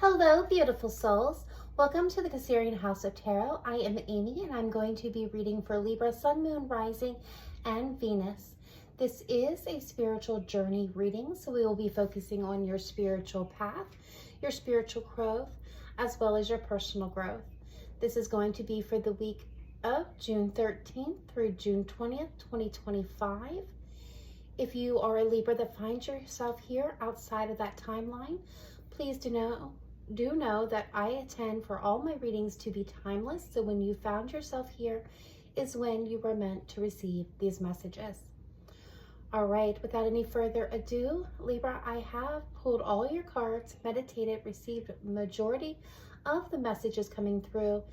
Hello, beautiful souls. Welcome to the Cancerianhouse of Tarot. I am Amy, and I'm going to be reading for Libra, Sun, Moon, Rising, and Venus. This is a spiritual journey reading, so we will be focusing on your spiritual path, your spiritual growth, as well as your personal growth. This is going to be for the week of June 13th through June 20th, 2025. If you are a Libra that finds yourself here outside of that timeline, please do know that I intend for all my readings to be timeless. So when you found yourself here is when you were meant to receive these messages. All right, without any further ado, Libra, I have pulled all your cards, meditated, received majority of the messages coming through.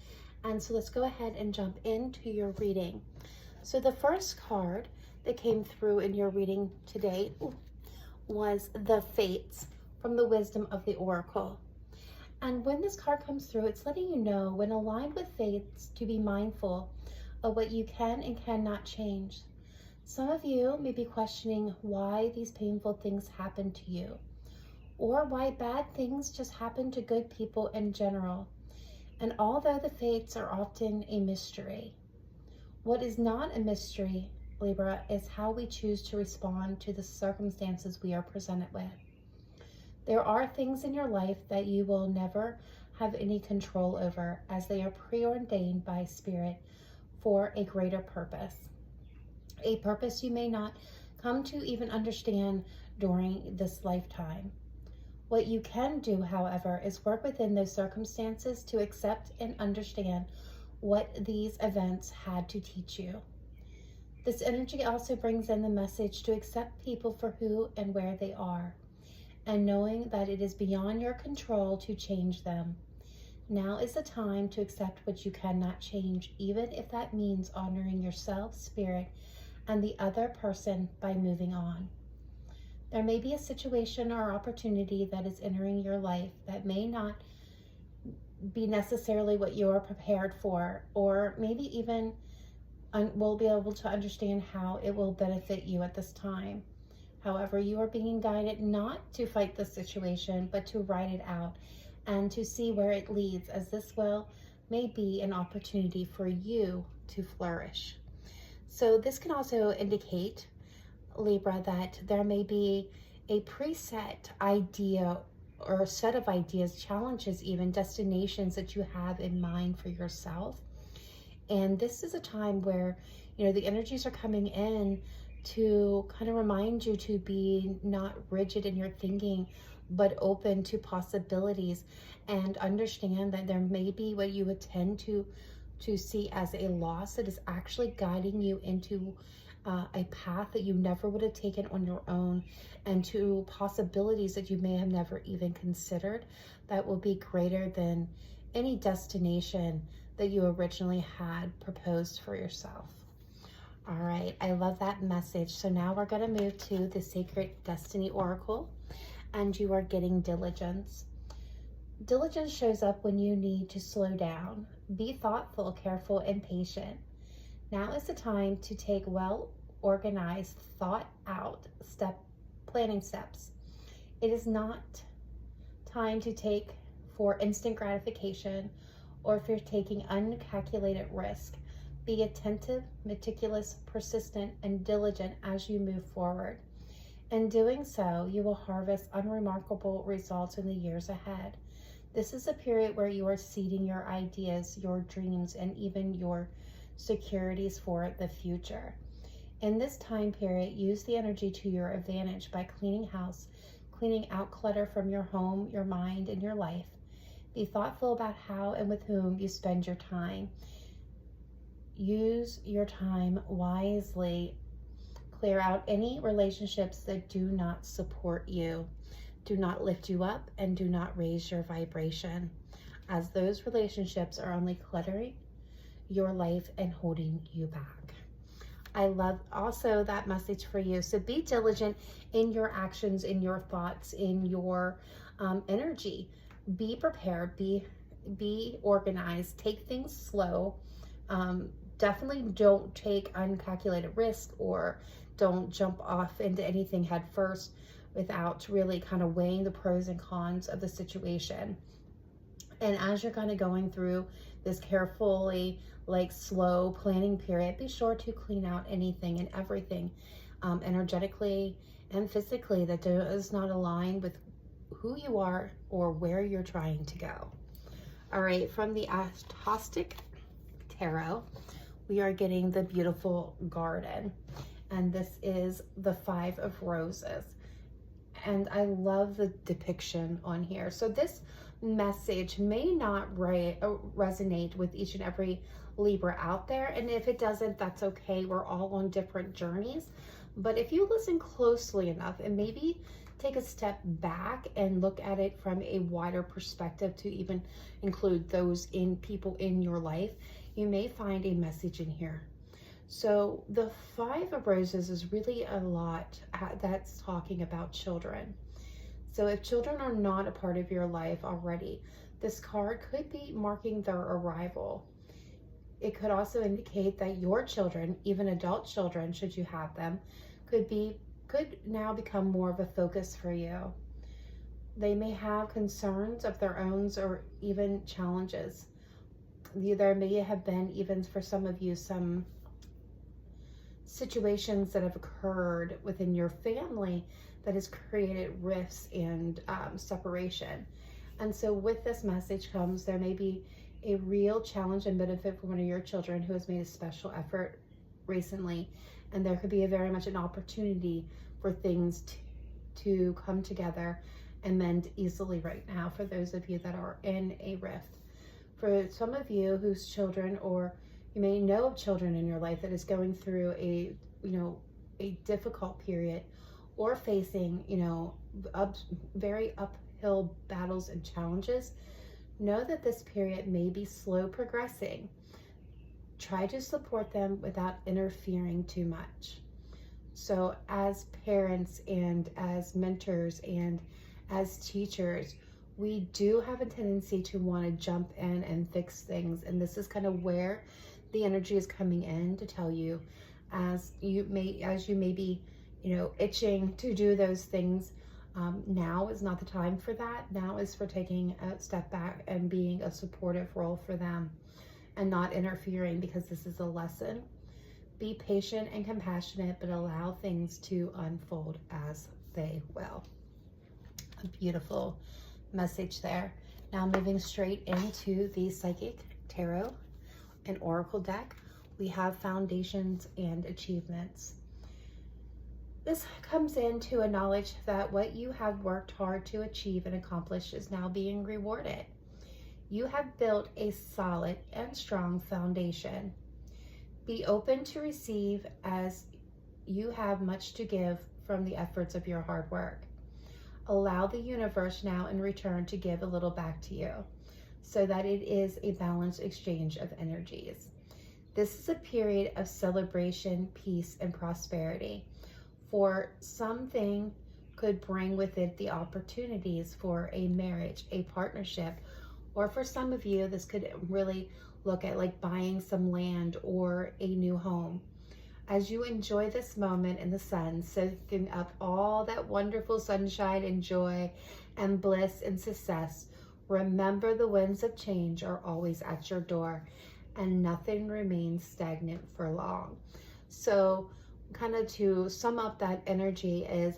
And so let's go ahead and jump into your reading. So the first card that came through in your reading today was the Fates from the Wisdom of the Oracle. And when this card comes through, it's letting you know, when aligned with fates, to be mindful of what you can and cannot change. Some of you may be questioning why these painful things happen to you, or why bad things just happen to good people in general. And although the fates are often a mystery, what is not a mystery, Libra, is how we choose to respond to the circumstances we are presented with. There are things in your life that you will never have any control over, as they are preordained by Spirit for a greater purpose. A purpose you may not come to even understand during this lifetime. What you can do, however, is work within those circumstances to accept and understand what these events had to teach you. This energy also brings in the message to accept people for who and where they are, and knowing that it is beyond your control to change them. Now is the time to accept what you cannot change, even if that means honoring yourself, Spirit, and the other person by moving on. There may be a situation or opportunity that is entering your life that may not be necessarily what you are prepared for, or maybe even will be able to understand how it will benefit you at this time. However, you are being guided not to fight the situation, but to write it out and to see where it leads, as this may be an opportunity for you to flourish. So this can also indicate, Libra, that there may be a preset idea or a set of ideas, challenges, even destinations that you have in mind for yourself. And this is a time where, the energies are coming in to kind of remind you to be not rigid in your thinking, but open to possibilities, and understand that there may be what you would tend to see as a loss that is actually guiding you into a path that you never would have taken on your own, and to possibilities that you may have never even considered that will be greater than any destination that you originally had proposed for yourself. All right, I love that message. So now we're going to move to the Sacred Destiny Oracle, and you are getting diligence. Diligence shows up when you need to slow down. Be thoughtful, careful, and patient. Now is the time to take well-organized, thought-out planning steps. It is not time to take for instant gratification, or if you're taking uncalculated risk. Be attentive, meticulous, persistent, and diligent as you move forward. In doing so, you will harvest unremarkable results in the years ahead. This is a period where you are seeding your ideas, your dreams, and even your securities for the future. In this time period, use the energy to your advantage by cleaning house, cleaning out clutter from your home, your mind, and your life. Be thoughtful about how and with whom you spend your time. Use your time wisely. Clear out any relationships that do not support you, do not lift you up, and do not raise your vibration, as those relationships are only cluttering your life and holding you back. I love also that message for you. So be diligent in your actions, in your thoughts, in your energy. Be prepared, be organized, take things slow. Definitely don't take uncalculated risk, or don't jump off into anything head first without really kind of weighing the pros and cons of the situation. And as you're kind of going through this carefully, like slow planning period, be sure to clean out anything and everything energetically and physically that does not align with who you are or where you're trying to go. All right, from the Astostic Tarot, we are getting the beautiful garden. And this is the 5 of Roses. And I love the depiction on here. So this message may not resonate with each and every Libra out there. And if it doesn't, that's okay. We're all on different journeys. But if you listen closely enough and maybe take a step back and look at it from a wider perspective to even include those people in your life, you may find a message in here. So the 5 of Roses is really a lot that's talking about children. So if children are not a part of your life already, this card could be marking their arrival. It could also indicate that your children, even adult children, should you have them, could now become more of a focus for you. They may have concerns of their own or even challenges. There may have been, even for some of you, some situations that have occurred within your family that has created rifts and separation. And so with this message comes, there may be a real challenge and benefit for one of your children who has made a special effort recently. And there could be very much an opportunity for things to come together and mend easily right now for those of you that are in a rift. For some of you whose children, or you may know of children in your life that is going through a difficult period or facing, very uphill battles and challenges, know that this period may be slow progressing. Try to support them without interfering too much. So as parents and as mentors and as teachers, we do have a tendency to want to jump in and fix things. And this is kind of where the energy is coming in to tell you, as you may be, itching to do those things. Now is not the time for that. Now is for taking a step back and being a supportive role for them and not interfering, because this is a lesson. Be patient and compassionate, but allow things to unfold as they will. A beautiful message there. Now moving straight into the Psychic Tarot and Oracle deck, we have foundations and achievements. This comes into a knowledge that what you have worked hard to achieve and accomplish is now being rewarded. You have built a solid and strong foundation. Be open to receive, as you have much to give from the efforts of your hard work. Allow the universe now in return to give a little back to you, so that it is a balanced exchange of energies. This is a period of celebration, peace, and prosperity. For something could bring with it the opportunities for a marriage, a partnership, or for some of you, this could really look at like buying some land or a new home. As you enjoy this moment in the sun, soaking up all that wonderful sunshine and joy and bliss and success, remember the winds of change are always at your door and nothing remains stagnant for long. So kind of to sum up that energy is,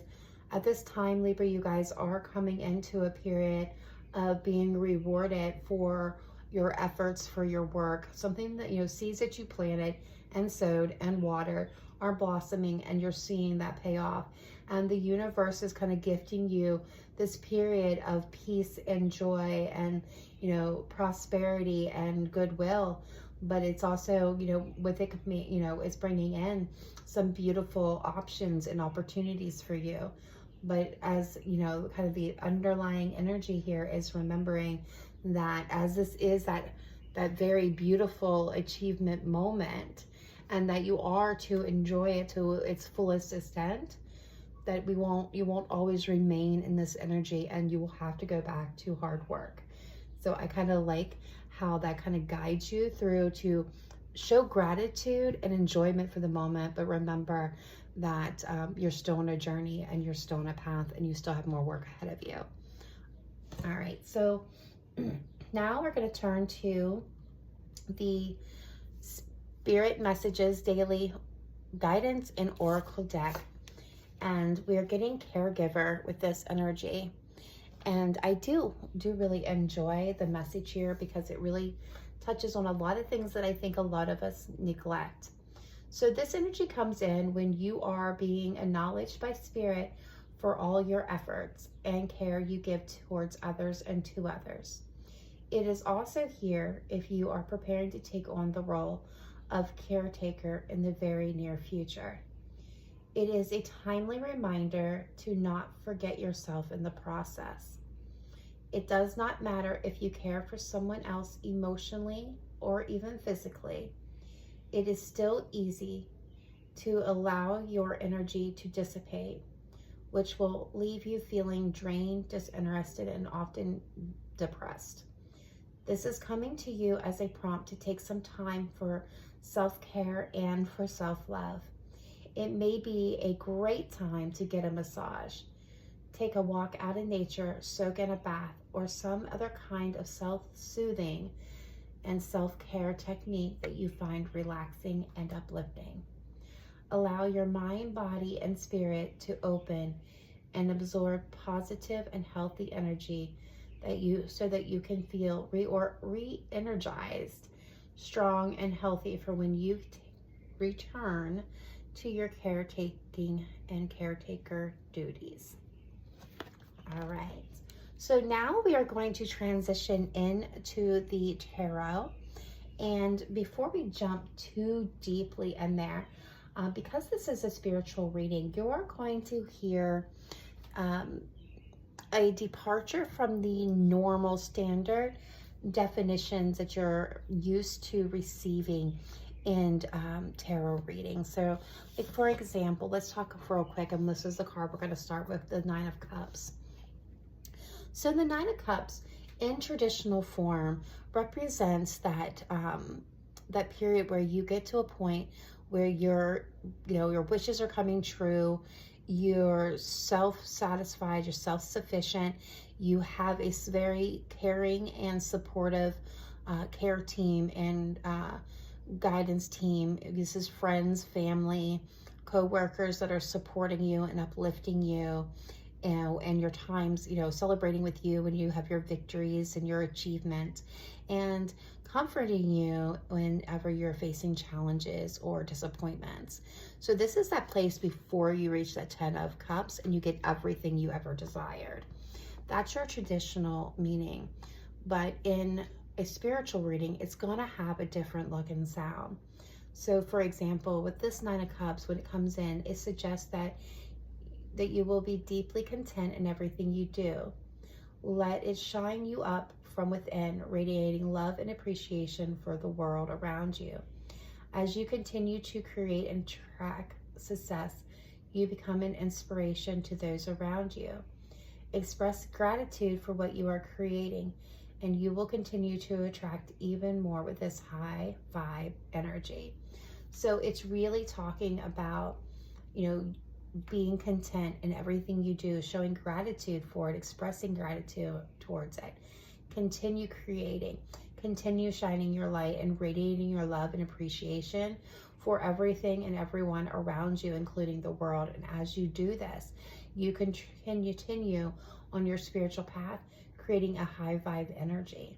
at this time, Libra, you guys are coming into a period of being rewarded for your efforts, for your work. Something that, seeds that you planted and sowed and watered are blossoming, and you're seeing that pay off. And the universe is kind of gifting you this period of peace and joy and, prosperity and goodwill. But it's also, with it, it's bringing in some beautiful options and opportunities for you. But as, kind of the underlying energy here is remembering that as this is that very beautiful achievement moment, and that you are to enjoy it to its fullest extent, that you won't always remain in this energy, and you will have to go back to hard work. So I kind of like how that kind of guides you through to show gratitude and enjoyment for the moment, but remember that you're still on a journey and you're still on a path and you still have more work ahead of you. All right, so Now we're going to turn to the Spirit Messages Daily Guidance and Oracle deck. And we're getting Caregiver with this energy. And I do really enjoy the message here because it really touches on a lot of things that I think a lot of us neglect. So this energy comes in when you are being acknowledged by Spirit for all your efforts and care you give towards others and to others. It is also here if you are preparing to take on the role of caretaker in the very near future. It is a timely reminder to not forget yourself in the process. It does not matter if you care for someone else emotionally or even physically. It is still easy to allow your energy to dissipate, which will leave you feeling drained, disinterested, and often depressed. This is coming to you as a prompt to take some time for self-care and for self-love. It may be a great time to get a massage, take a walk out in nature, soak in a bath, or some other kind of self-soothing and self-care technique that you find relaxing and uplifting. Allow your mind, body, and spirit to open and absorb positive and healthy energy so that you can feel re-energized, strong, and healthy for when you return to your caretaking and caretaker duties. All right. So now we are going to transition into the tarot. And before we jump too deeply in there, because this is a spiritual reading, you're going to hear a departure from the normal standard definitions that you're used to receiving in tarot reading. So, like for example, let's talk real quick, and this is the card we're going to start with, the Nine of Cups. So the Nine of Cups in traditional form represents that that period where you get to a point where your wishes are coming true, you're self-satisfied, you're self-sufficient, you have a very caring and supportive care team and guidance team. This is friends, family, co-workers that are supporting you and uplifting you, and your times, celebrating with you when you have your victories and your achievement, and comforting you whenever you're facing challenges or disappointments. So this is that place before you reach that 10 of Cups and you get everything you ever desired. That's your traditional meaning. But in a spiritual reading, it's going to have a different look and sound. So for example, with this Nine of Cups, when it comes in, it suggests that you will be deeply content in everything you do. Let it shine you up from within, radiating love and appreciation for the world around you. As you continue to create and track success, you become an inspiration to those around you. Express gratitude for what you are creating, and you will continue to attract even more with this high vibe energy. So it's really talking about, being content in everything you do, showing gratitude for it, expressing gratitude towards it. Continue creating, continue shining your light and radiating your love and appreciation for everything and everyone around you, including the world. And as you do this, you can continue on your spiritual path, creating a high vibe energy.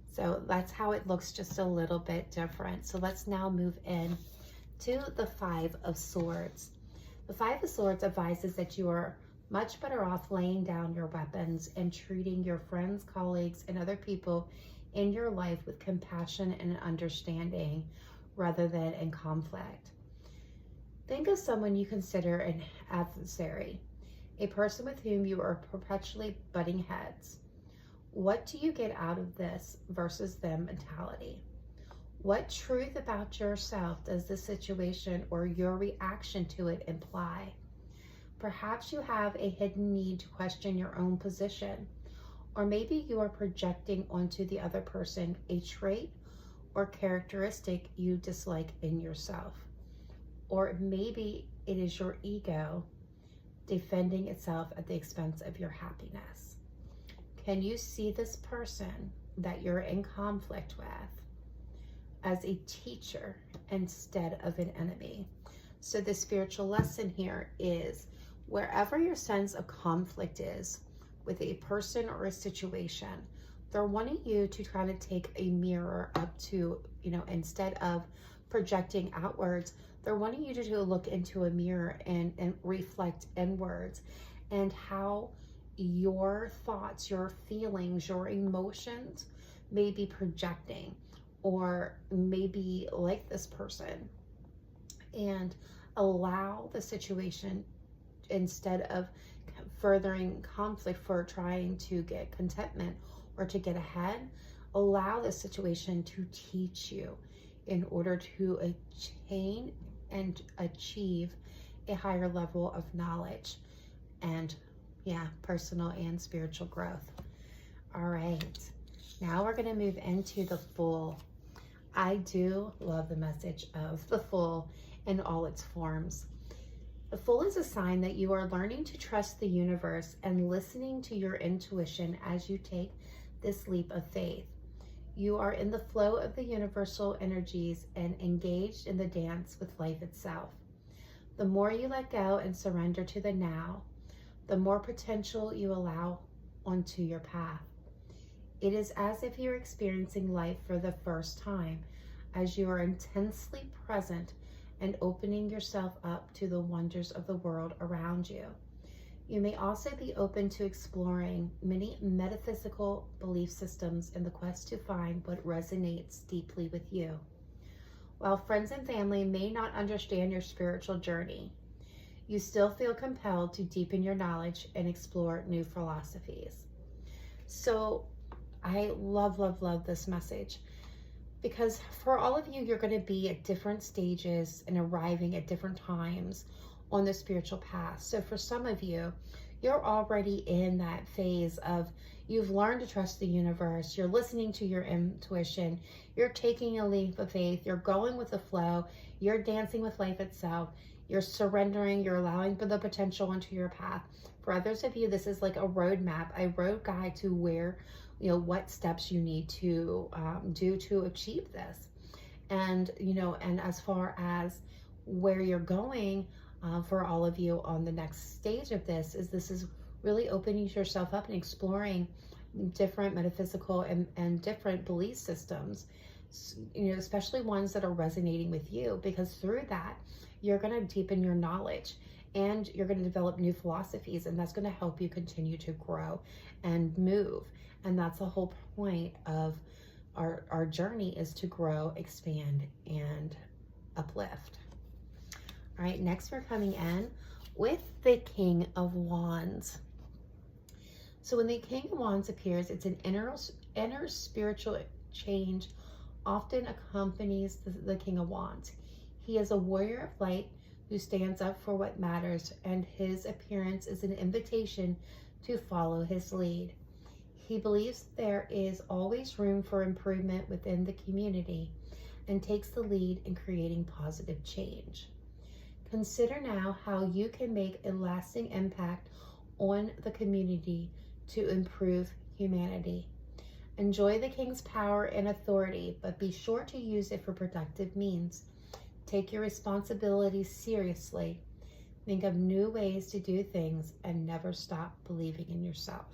So that's how it looks, just a little bit different. So let's now move in to the Five of Swords. The Five of Swords advises that you are much better off laying down your weapons and treating your friends, colleagues, and other people in your life with compassion and understanding rather than in conflict. Think of someone you consider an adversary, a person with whom you are perpetually butting heads. What do you get out of this versus them mentality? What truth about yourself does this situation or your reaction to it imply? Perhaps you have a hidden need to question your own position, or maybe you are projecting onto the other person a trait or characteristic you dislike in yourself. Or maybe it is your ego defending itself at the expense of your happiness. Can you see this person that you're in conflict with as a teacher instead of an enemy? So the spiritual lesson here is, wherever your sense of conflict is with a person or a situation, they're wanting you to try to take a mirror up to, instead of projecting outwards, they're wanting you to look into a mirror and reflect inwards, and how your thoughts, your feelings, your emotions may be projecting, or maybe like this person, and allow the situation, instead of furthering conflict for trying to get contentment or to get ahead, allow the situation to teach you in order to attain and achieve a higher level of knowledge and, personal and spiritual growth. All right, now we're going to move into the Fool. I do love the message of the Fool in all its forms. The Fool is a sign that you are learning to trust the universe and listening to your intuition as you take this leap of faith. You are in the flow of the universal energies and engaged in the dance with life itself. The more you let go and surrender to the now, the more potential you allow onto your path. It is as if you're experiencing life for the first time, as you are intensely present and opening yourself up to the wonders of the world around you. You may also be open to exploring many metaphysical belief systems in the quest to find what resonates deeply with you. While friends and family may not understand your spiritual journey, you still feel compelled to deepen your knowledge and explore new philosophies. So I love, love, love this message, because for all of you, you're going to be at different stages and arriving at different times on the spiritual path. So for some of you, you're already in that phase of, you've learned to trust the universe, you're listening to your intuition, you're taking a leap of faith, you're going with the flow, you're dancing with life itself, you're surrendering, you're allowing for the potential into your path. For others of you, this is like a roadmap, a road guide to where, what steps you need to do to achieve this. And, and as far as where you're going, for all of you on the next stage of this is really opening yourself up and exploring different metaphysical and different belief systems, especially ones that are resonating with you, because through that, you're going to deepen your knowledge and you're going to develop new philosophies, and that's going to help you continue to grow and move. And that's the whole point of our journey, is to grow, expand, and uplift. All right, next we're coming in with the King of Wands. So when the King of Wands appears, it's an inner spiritual change often accompanies the King of Wands. He is a warrior of light who stands up for what matters, and his appearance is an invitation to follow his lead. He believes there is always room for improvement within the community and takes the lead in creating positive change. Consider now how you can make a lasting impact on the community to improve humanity. Enjoy the King's power and authority, but be sure to use it for productive means. Take your responsibilities seriously. Think of new ways to do things and never stop believing in yourself.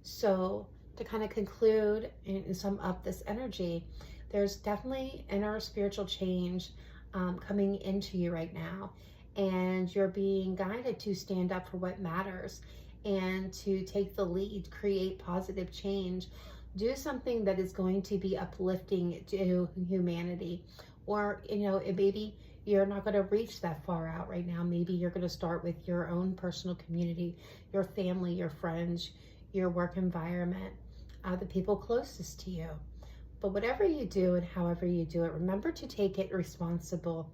So to kind of conclude and sum up this energy, there's definitely inner spiritual change coming into you right now, and you're being guided to stand up for what matters and to take the lead, create positive change, do something that is going to be uplifting to humanity. Or, maybe you're not going to reach that far out right now. Maybe you're going to start with your own personal community, your family, your friends, your work environment, the people closest to you. But whatever you do and however you do it, remember to take it responsible.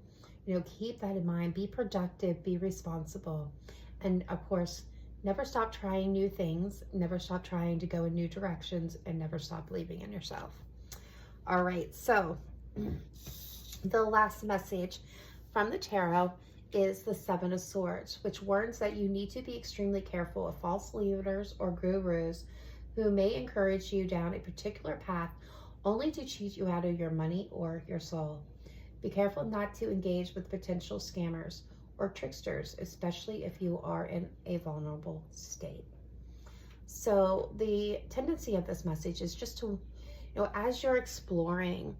Keep that in mind. Be productive, be responsible. And of course, never stop trying new things, never stop trying to go in new directions, and never stop believing in yourself. All right, so the last message from the tarot is the Seven of Swords, which warns that you need to be extremely careful of false leaders or gurus who may encourage you down a particular path only to cheat you out of your money or your soul. Be careful not to engage with potential scammers or tricksters, especially if you are in a vulnerable state. So the tendency of this message is just to, as you're exploring,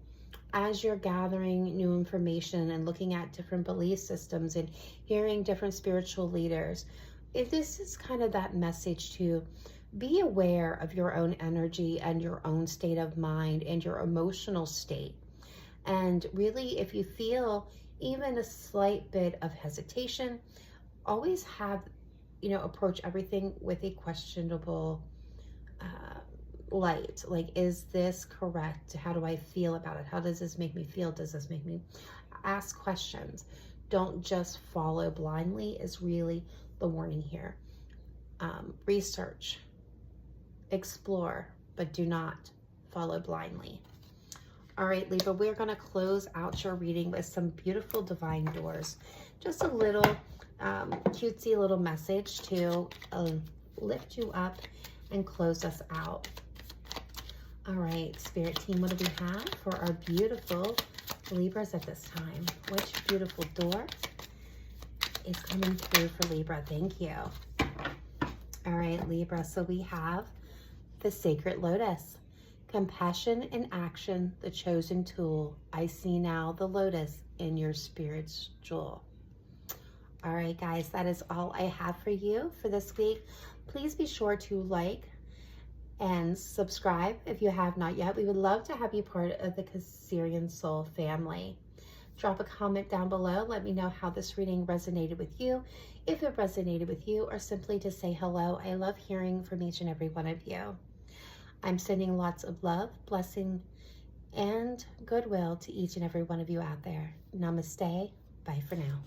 as you're gathering new information and looking at different belief systems and hearing different spiritual leaders, if this is kind of that message to be aware of your own energy and your own state of mind and your emotional state. And really, if you feel even a slight bit of hesitation, always have, approach everything with a questionable light. Like, is this correct? How do I feel about it? How does this make me feel? Does this make me ask questions? Don't just follow blindly is really the warning here. Research, explore, but do not follow blindly. All right, Libra, we're going to close out your reading with some beautiful divine doors. Just a little cutesy little message to lift you up and close us out. All right, Spirit team, what do we have for our beautiful Libras at this time? Which beautiful door is coming through for Libra? Thank you. All right, Libra, so we have the Sacred Lotus. Compassion in action, the chosen tool. I see now the lotus in your spirit's jewel. All right, guys, that is all I have for you for this week. Please be sure to like and subscribe if you have not yet. We would love to have you part of the Cancerian Soul family. Drop a comment down below. Let me know how this reading resonated with you, if it resonated with you, or simply to say hello. I love hearing from each and every one of you. I'm sending lots of love, blessing, and goodwill to each and every one of you out there. Namaste. Bye for now.